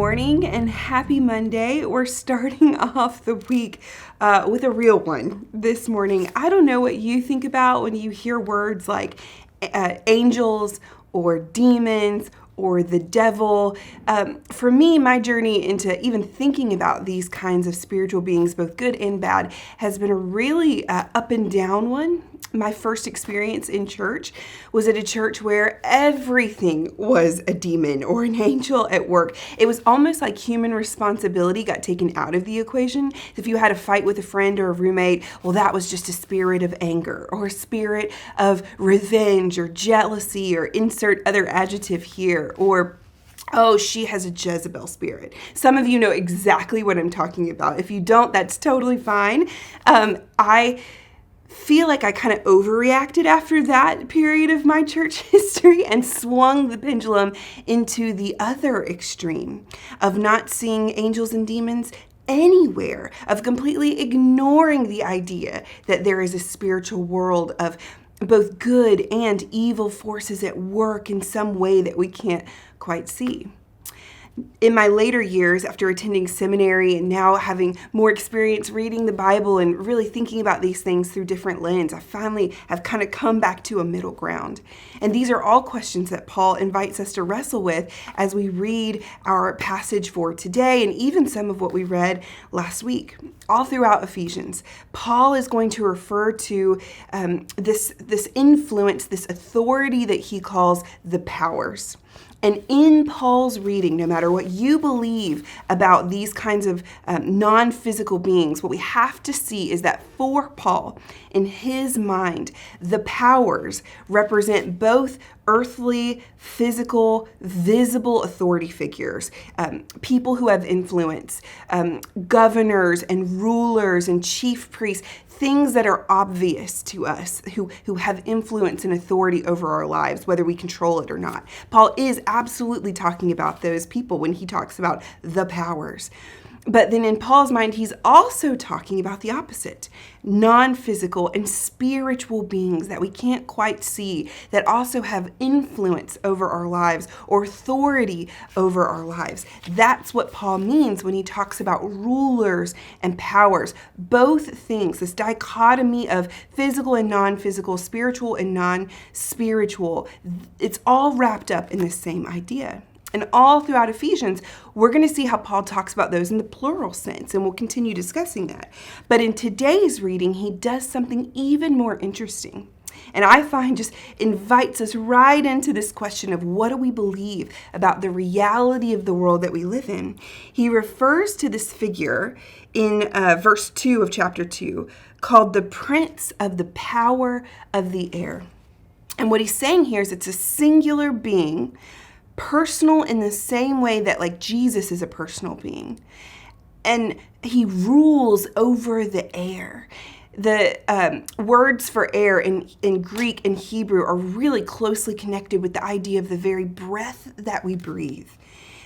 morning and happy Monday. We're starting off the week with a real one this morning. I don't know what you think about when you hear words like angels or demons or the devil. For me, my journey into even thinking about these kinds of spiritual beings, both good and bad, has been a really up and down one. My first experience in church was at a church where everything was a demon or an angel at work. It was almost like human responsibility got taken out of the equation. If you had a fight with a friend or a roommate, well, that was just a spirit of anger or a spirit of revenge or jealousy or insert other adjective here, or oh, she has a Jezebel spirit. Some of you know exactly what I'm talking about. If you don't, that's totally fine. I feel like I kind of overreacted after that period of my church history and swung the pendulum into the other extreme of not seeing angels and demons anywhere, of completely ignoring the idea that there is a spiritual world of both good and evil forces at work in some way that we can't quite see. In my later years, after attending seminary and now having more experience reading the Bible and really thinking about these things through different lenses, I finally have kind of come back to a middle ground. And these are all questions that Paul invites us to wrestle with as we read our passage for today and even some of what we read last week. All throughout Ephesians, Paul is going to refer to this influence, this authority that he calls the powers. And in Paul's reading, no matter what you believe about these kinds of non-physical beings, what we have to see is that for Paul, in his mind, the powers represent both earthly, physical, visible authority figures, people who have influence, governors and rulers and chief priests, things that are obvious to us, who have influence and authority over our lives, whether we control it or not. Paul is absolutely talking about those people when he talks about the powers. But then in Paul's mind, he's also talking about the opposite, non-physical and spiritual beings that we can't quite see, that also have influence over our lives or authority over our lives. That's what Paul means when he talks about rulers and powers. Both things, this dichotomy of physical and non-physical, spiritual and non-spiritual, it's all wrapped up in the same idea. And all throughout Ephesians, we're going to see how Paul talks about those in the plural sense, and we'll continue discussing that. But in today's reading, he does something even more interesting. And I find just invites us right into this question of what do we believe about the reality of the world that we live in. He refers to this figure in verse 2 of chapter 2 called the Prince of the Power of the Air. And what he's saying here is it's a singular being, personal in the same way that like Jesus is a personal being. And he rules over the air. The words for air in Greek and Hebrew are really closely connected with the idea of the very breath that we breathe.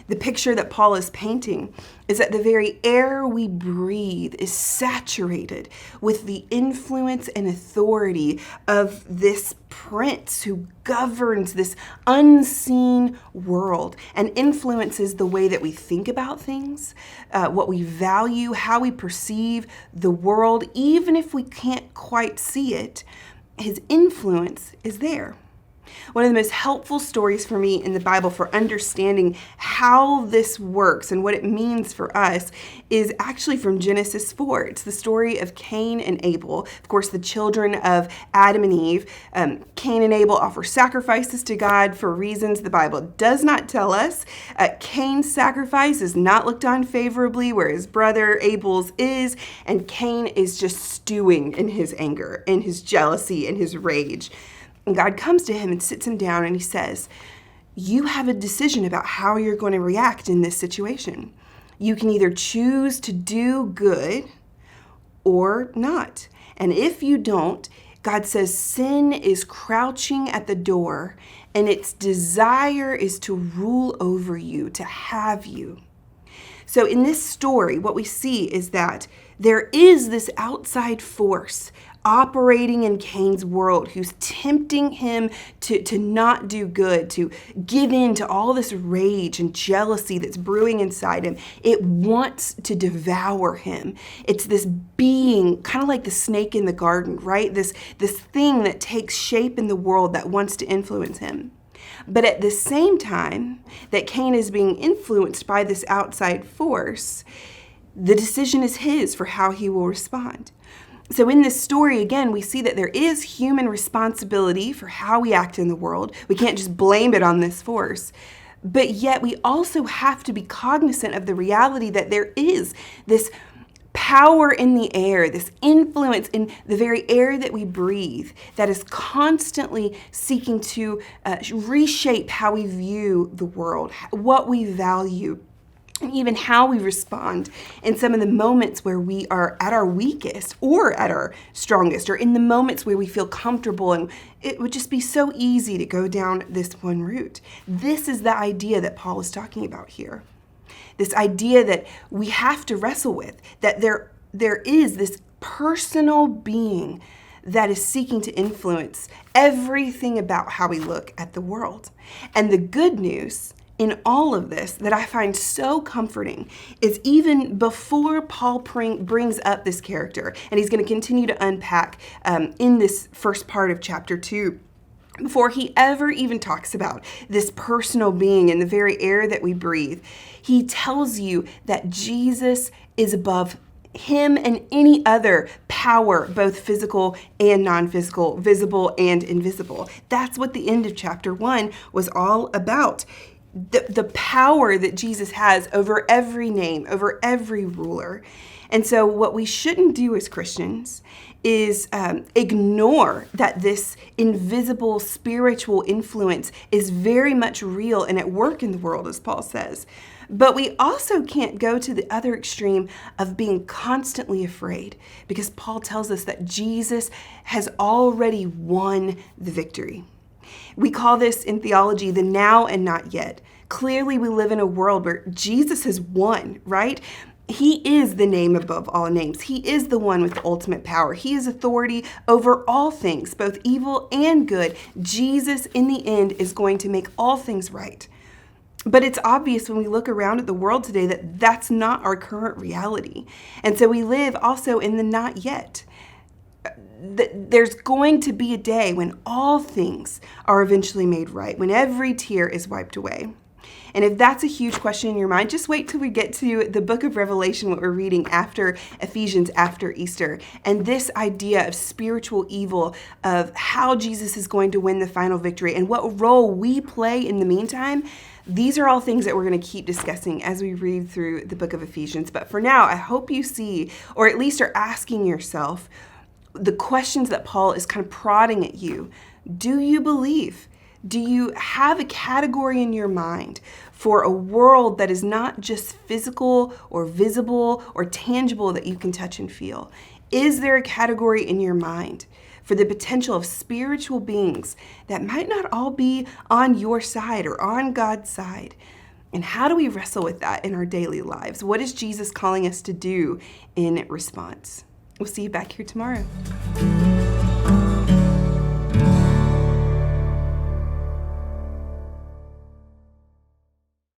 The picture that Paul is painting is that the very air we breathe is saturated with the influence and authority of this prince who governs this unseen world and influences the way that we think about things, what we value, how we perceive the world. Even if we can't quite see it, his influence is there. One of the most helpful stories for me in the Bible for understanding how this works and what it means for us is actually from Genesis 4. It's the story of Cain and Abel, of course, the children of Adam and Eve. Cain and Abel offer sacrifices to God for reasons the Bible does not tell us. Cain's sacrifice is not looked on favorably, where his brother Abel's is, and Cain is just stewing in his anger, in his jealousy, in his rage. And God comes to him and sits him down and he says, you have a decision about how you're going to react in this situation. You can either choose to do good or not. And if you don't, God says sin is crouching at the door and its desire is to rule over you, to have you. So in this story, what we see is that there is this outside force operating in Cain's world, who's tempting him to not do good, to give in to all this rage and jealousy that's brewing inside him. It wants to devour him. It's this being, kind of like the snake in the garden, right? This thing that takes shape in the world that wants to influence him. But at the same time that Cain is being influenced by this outside force, the decision is his for how he will respond. So in this story, again, we see that there is human responsibility for how we act in the world. We can't just blame it on this force. But yet we also have to be cognizant of the reality that there is this power in the air, this influence in the very air that we breathe, that is constantly seeking to reshape how we view the world, what we value, and even how we respond in some of the moments where we are at our weakest or at our strongest, or in the moments where we feel comfortable, and it would just be so easy to go down this one route. This is the idea that Paul is talking about here. This idea that we have to wrestle with, that there is this personal being that is seeking to influence everything about how we look at the world. And the good news in all of this that I find so comforting is even before Paul brings up this character, and he's going to continue to unpack in this first part of chapter 2, before he ever even talks about this personal being in the very air that we breathe, he tells you that Jesus is above him and any other power, both physical and non-physical, visible and invisible. That's what the end of chapter 1 was all about. The power that Jesus has over every name, over every ruler. And so what we shouldn't do as Christians is ignore that this invisible spiritual influence is very much real and at work in the world, as Paul says. But we also can't go to the other extreme of being constantly afraid, because Paul tells us that Jesus has already won the victory. We call this in theology the now and not yet. Clearly, we live in a world where Jesus has won, right? He is the name above all names. He is the one with the ultimate power. He is authority over all things, both evil and good. Jesus, in the end, is going to make all things right. But it's obvious when we look around at the world today that that's not our current reality. And so we live also in the not yet. There's going to be a day when all things are eventually made right, when every tear is wiped away. And if that's a huge question in your mind, just wait till we get to the book of Revelation, what we're reading after Ephesians, after Easter. And this idea of spiritual evil, of how Jesus is going to win the final victory, and what role we play in the meantime, these are all things that we're going to keep discussing as we read through the book of Ephesians. But for now, I hope you see, or at least are asking yourself, the questions that Paul is kind of prodding at you. Do you believe? Do you have a category in your mind for a world that is not just physical or visible or tangible that you can touch and feel? Is there a category in your mind for the potential of spiritual beings that might not all be on your side or on God's side? And how do we wrestle with that in our daily lives? What is Jesus calling us to do in response? We'll see you back here tomorrow.